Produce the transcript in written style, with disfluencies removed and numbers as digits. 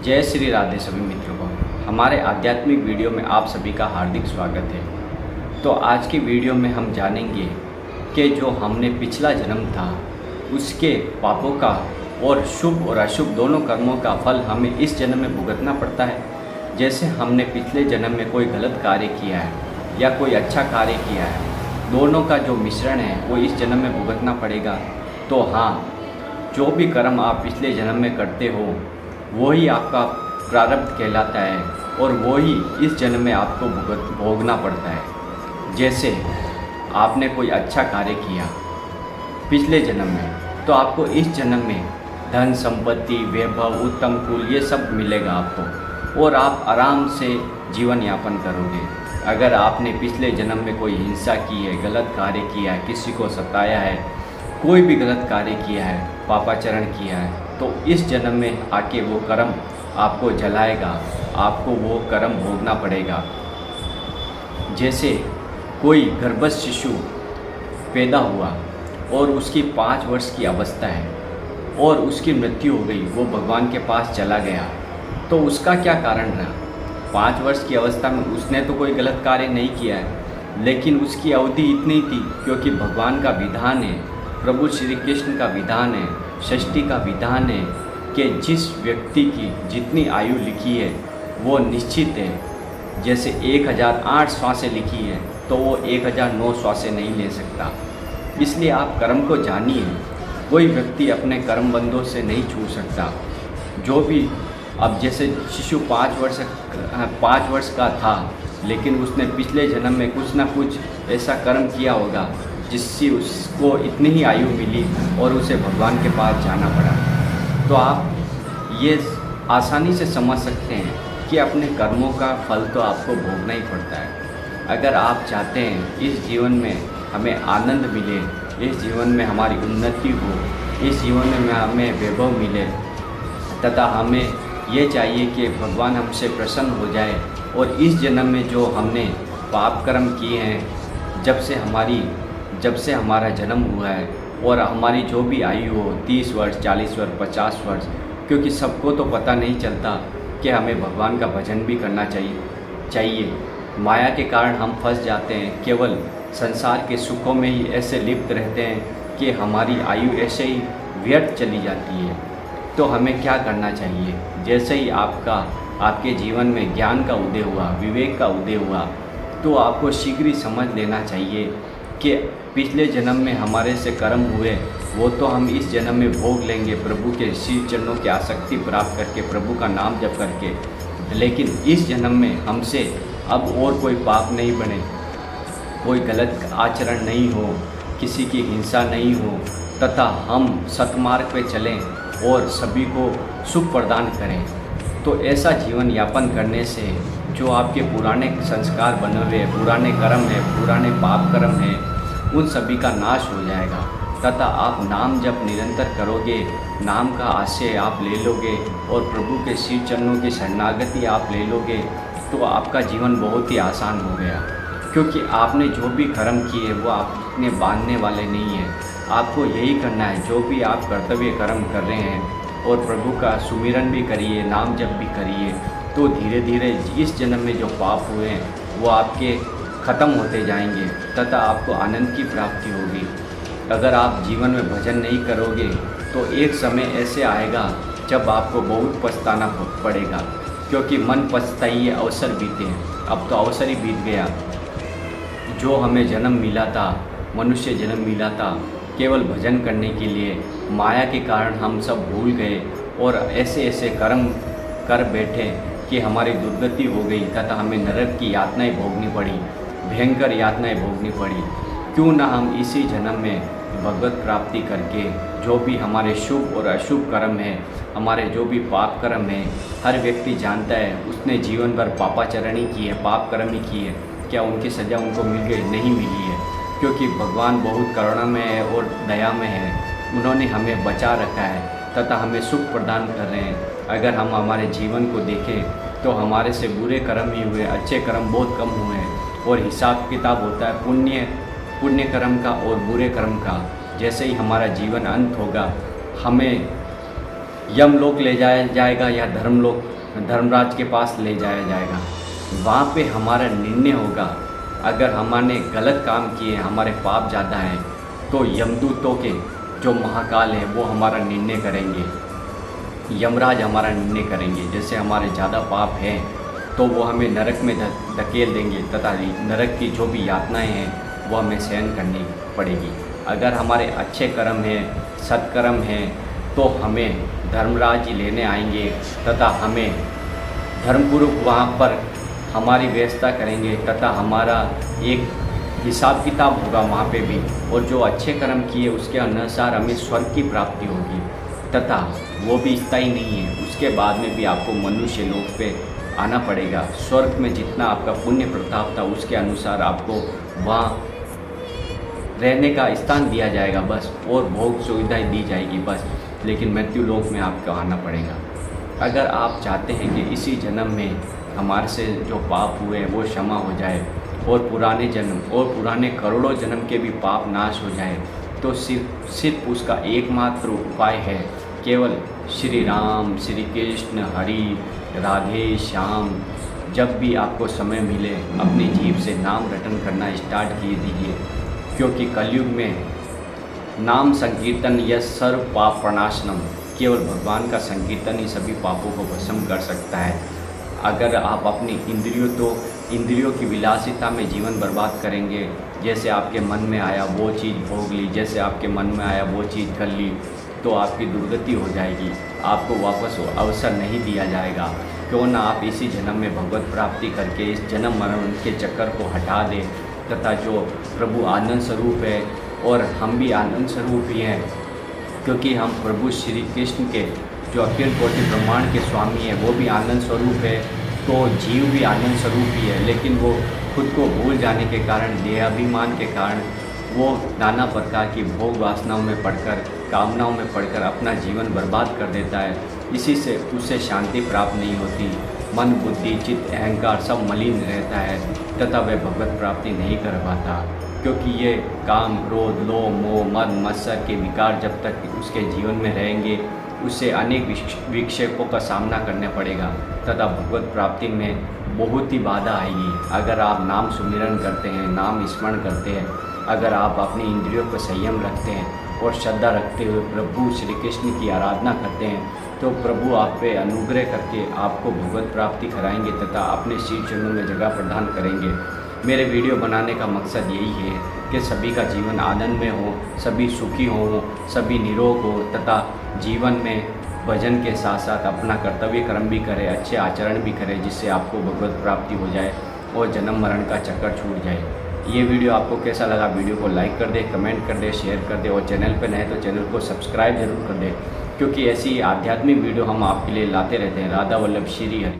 जय श्री राधे सभी मित्रों को हमारे आध्यात्मिक वीडियो में आप सभी का हार्दिक स्वागत है। तो आज की वीडियो में हम जानेंगे कि जो हमने पिछला जन्म था उसके पापों का और शुभ और अशुभ दोनों कर्मों का फल हमें इस जन्म में भुगतना पड़ता है। जैसे हमने पिछले जन्म में कोई गलत कार्य किया है या कोई अच्छा कार्य किया है, दोनों का जो मिश्रण है वो इस जन्म में भुगतना पड़ेगा। तो हाँ, जो भी कर्म आप पिछले जन्म में करते हो वही आपका प्रारब्ध कहलाता है और वही इस जन्म में आपको भोगना पड़ता है। जैसे आपने कोई अच्छा कार्य किया पिछले जन्म में, तो आपको इस जन्म में धन संपत्ति वैभव उत्तम कुल ये सब मिलेगा आपको और आप आराम से जीवन यापन करोगे। अगर आपने पिछले जन्म में कोई हिंसा की है, गलत कार्य किया है, किसी को सताया है, कोई भी गलत कार्य किया है, पापाचरण किया है, तो इस जन्म में आके वो कर्म आपको जलाएगा, आपको वो कर्म भोगना पड़ेगा। जैसे कोई गर्भस्थ शिशु पैदा हुआ और उसकी 5 वर्ष की अवस्था है और उसकी मृत्यु हो गई, वो भगवान के पास चला गया, तो उसका क्या कारण रहा? 5 वर्ष की अवस्था में उसने तो कोई गलत कार्य नहीं किया है, लेकिन उसकी अवधि इतनी थी क्योंकि भगवान का विधान है, प्रभु श्री कृष्ण का विधान है, षष्ठी का विधान है कि जिस व्यक्ति की जितनी आयु लिखी है वो निश्चित है। जैसे 1008 श्वासें लिखी है तो वो 1009 श्वासें नहीं ले सकता। इसलिए आप कर्म को जानिए, कोई व्यक्ति अपने कर्म बंधों से नहीं छूट सकता। जो भी अब जैसे शिशु 5 वर्ष का था, लेकिन उसने पिछले जन्म में कुछ ना कुछ ऐसा कर्म किया होगा जिससे उसको इतनी ही आयु मिली और उसे भगवान के पास जाना पड़ा। तो आप ये आसानी से समझ सकते हैं कि अपने कर्मों का फल तो आपको भोगना ही पड़ता है। अगर आप चाहते हैं इस जीवन में हमें आनंद मिले, इस जीवन में हमारी उन्नति हो, इस जीवन में हमें वैभव मिले, तथा हमें ये चाहिए कि भगवान हमसे प्रसन्न हो जाए और इस जन्म में जो हमने पाप कर्म किए हैं, जब से हमारा जन्म हुआ है और हमारी जो भी आयु हो 30 वर्ष 40 वर्ष 50 वर्ष, क्योंकि सबको तो पता नहीं चलता कि हमें भगवान का भजन भी करना चाहिए। माया के कारण हम फंस जाते हैं, केवल संसार के सुखों में ही ऐसे लिप्त रहते हैं कि हमारी आयु ऐसे ही व्यर्थ चली जाती है। तो हमें क्या करना चाहिए? जैसे ही आपके जीवन में ज्ञान का उदय हुआ, विवेक का उदय हुआ, तो आपको शीघ्र ही समझ लेना चाहिए कि पिछले जन्म में हमारे से कर्म हुए वो तो हम इस जन्म में भोग लेंगे, प्रभु के श्री चरणों की आसक्ति प्राप्त करके, प्रभु का नाम जप करके। लेकिन इस जन्म में हमसे अब और कोई पाप नहीं बने, कोई गलत आचरण नहीं हो, किसी की हिंसा नहीं हो, तथा हम सतमार्ग पे चलें और सभी को सुख प्रदान करें। तो ऐसा जीवन यापन करने से जो आपके पुराने संस्कार बने हुए हैं, पुराने कर्म हैं, पुराने पाप कर्म हैं, उन सभी का नाश हो जाएगा। तथा आप नाम जप निरंतर करोगे, नाम का आश्रय आप ले लोगे और प्रभु के श्री चरणों की शरणागति आप ले लोगे, तो आपका जीवन बहुत ही आसान हो गया। क्योंकि आपने जो भी कर्म किए वो आपने बांधने वाले नहीं हैं। आपको यही करना है, जो भी आप कर्तव्य कर्म कर रहे हैं और प्रभु का सुमिरन भी करिए, नाम जप भी करिए, तो धीरे धीरे इस जन्म में जो पाप हुए हैं वो आपके ख़त्म होते जाएंगे तथा आपको आनंद की प्राप्ति होगी। अगर आप जीवन में भजन नहीं करोगे तो एक समय ऐसे आएगा जब आपको बहुत पछताना पड़ेगा, क्योंकि मन पछताइए अवसर बीते। अब तो अवसर ही बीत गया। जो हमें जन्म मिला था, मनुष्य जन्म मिला था केवल भजन करने के लिए, माया के कारण हम सब भूल गए और ऐसे ऐसे कर्म कर बैठे कि हमारी दुर्गति हो गई तथा हमें नरक की यातनाएं भोगनी पड़ी, भयंकर यातनाएं भोगनी पड़ी। क्यों ना हम इसी जन्म में भगवत प्राप्ति करके जो भी हमारे शुभ और अशुभ कर्म हैं, हमारे जो भी पाप कर्म हैं, हर व्यक्ति जानता है उसने जीवन भर पापाचरण ही की है, पाप कर्म ही की है, क्या उनकी सज़ा उनको मिल गई? नहीं मिली है, क्योंकि भगवान बहुत करुणामय है और दयामय है। उन्होंने हमें बचा रखा है तथा हमें सुख प्रदान कर रहे हैं। अगर हम हमारे जीवन को देखें तो हमारे से बुरे कर्म ही हुए, अच्छे कर्म बहुत कम हुए हैं और हिसाब किताब होता है पुण्य कर्म का और बुरे कर्म का। जैसे ही हमारा जीवन अंत होगा, हमें यमलोक ले जाया जाएगा या धर्मराज के पास ले जाया जाएगा। वहाँ पे हमारा निर्णय होगा। अगर हमने गलत काम किए, हमारे पाप ज़्यादा हैं, तो यमदूतों के जो महाकाल है वो हमारा निर्णय करेंगे, यमराज हमारा निर्णय करेंगे। जैसे हमारे ज़्यादा पाप हैं तो वो हमें नरक में धकेल देंगे तथा नरक की जो भी यातनाएं हैं वो हमें सहन करनी पड़ेगी। अगर हमारे अच्छे कर्म हैं, सत्कर्म हैं, तो हमें धर्मराज ही लेने आएंगे तथा हमें धर्मपूर्वक वहाँ पर हमारी व्यवस्था करेंगे तथा हमारा एक हिसाब किताब होगा वहाँ पे भी। और जो अच्छे कर्म किए उसके अनुसार हमें स्वर्ग की प्राप्ति होगी तथा वो भी स्थायी नहीं है, उसके बाद में भी आपको मनुष्य लोक पे आना पड़ेगा। स्वर्ग में जितना आपका पुण्य प्रताप था उसके अनुसार आपको वहाँ रहने का स्थान दिया जाएगा बस, और भोग सुविधाएं दी जाएगी बस। लेकिन मृत्यु लोक में आपको आना पड़ेगा। अगर आप चाहते हैं कि इसी जन्म में हमारे से जो पाप हुए वो क्षमा हो जाए और पुराने जन्म और पुराने करोड़ों जन्म के भी पाप नाश हो जाए, तो सिर्फ उसका एकमात्र उपाय है केवल श्री राम, श्री कृष्ण, हरि, राधे, श्याम। जब भी आपको समय मिले अपनी जीभ से नाम रटन करना स्टार्ट किए दीजिए, क्योंकि कलयुग में नाम संकीर्तन यह सर्व पाप प्रणाशनम, केवल भगवान का संकीर्तन ही सभी पापों को भस्म कर सकता है। अगर आप अपनी इंद्रियों की विलासिता में जीवन बर्बाद करेंगे, जैसे आपके मन में आया वो चीज़ भोग ली, जैसे आपके मन में आया वो चीज़ कर ली, तो आपकी दुर्गति हो जाएगी, आपको वापस अवसर नहीं दिया जाएगा। क्यों ना आप इसी जन्म में भगवत प्राप्ति करके इस जन्म मरण के चक्कर को हटा दें तथा जो प्रभु आनंद स्वरूप है और हम भी आनंद स्वरूप ही हैं, क्योंकि हम प्रभु श्री कृष्ण के जो अखिल कोटि ब्रह्मांड के स्वामी हैं वो भी आनंद स्वरूप है, तो जीव भी आनंद स्वरूप ही है। लेकिन वो खुद को भूल जाने के कारण, देहाभिमान के कारण वो नाना प्रकार की भोग वासनाओं में पड़कर, कामनाओं में पड़कर अपना जीवन बर्बाद कर देता है। इसी से उसे शांति प्राप्त नहीं होती, मन, बुद्धि, चित्त, अहंकार सब मलिन रहता है तथा वह भगवत प्राप्ति नहीं कर पाता। क्योंकि ये काम, क्रोध, लोभ, मोह, मद, मत्सर के विकार जब तक उसके जीवन में रहेंगे, उससे अनेक विक्षेपों का सामना करना पड़ेगा तथा भगवत प्राप्ति में बहुत ही बाधा आएगी। अगर आप नाम सुमिरन करते हैं, नाम स्मरण करते हैं, अगर आप अपनी इंद्रियों पर संयम रखते हैं और श्रद्धा रखते हुए प्रभु श्री कृष्ण की आराधना करते हैं, तो प्रभु आप पे अनुग्रह करके आपको भगवत प्राप्ति कराएंगे तथा अपने शीश चरणों में जगह प्रदान करेंगे। मेरे वीडियो बनाने का मकसद यही है कि सभी का जीवन आनंद में हो, सभी सुखी हों, सभी निरोग हो तथा जीवन में भजन के साथ साथ अपना कर्तव्य कर्म भी करें, अच्छे आचरण भी करें, जिससे आपको भगवत प्राप्ति हो जाए और जन्म मरण का चक्कर छूट जाए। ये वीडियो आपको कैसा लगा? वीडियो को लाइक कर दे, कमेंट कर दे, शेयर कर दे और चैनल पर नए तो चैनल को सब्सक्राइब जरूर कर दे, क्योंकि ऐसी आध्यात्मिक वीडियो हम आपके लिए लाते रहते हैं। राधा वल्लभ श्री हरि।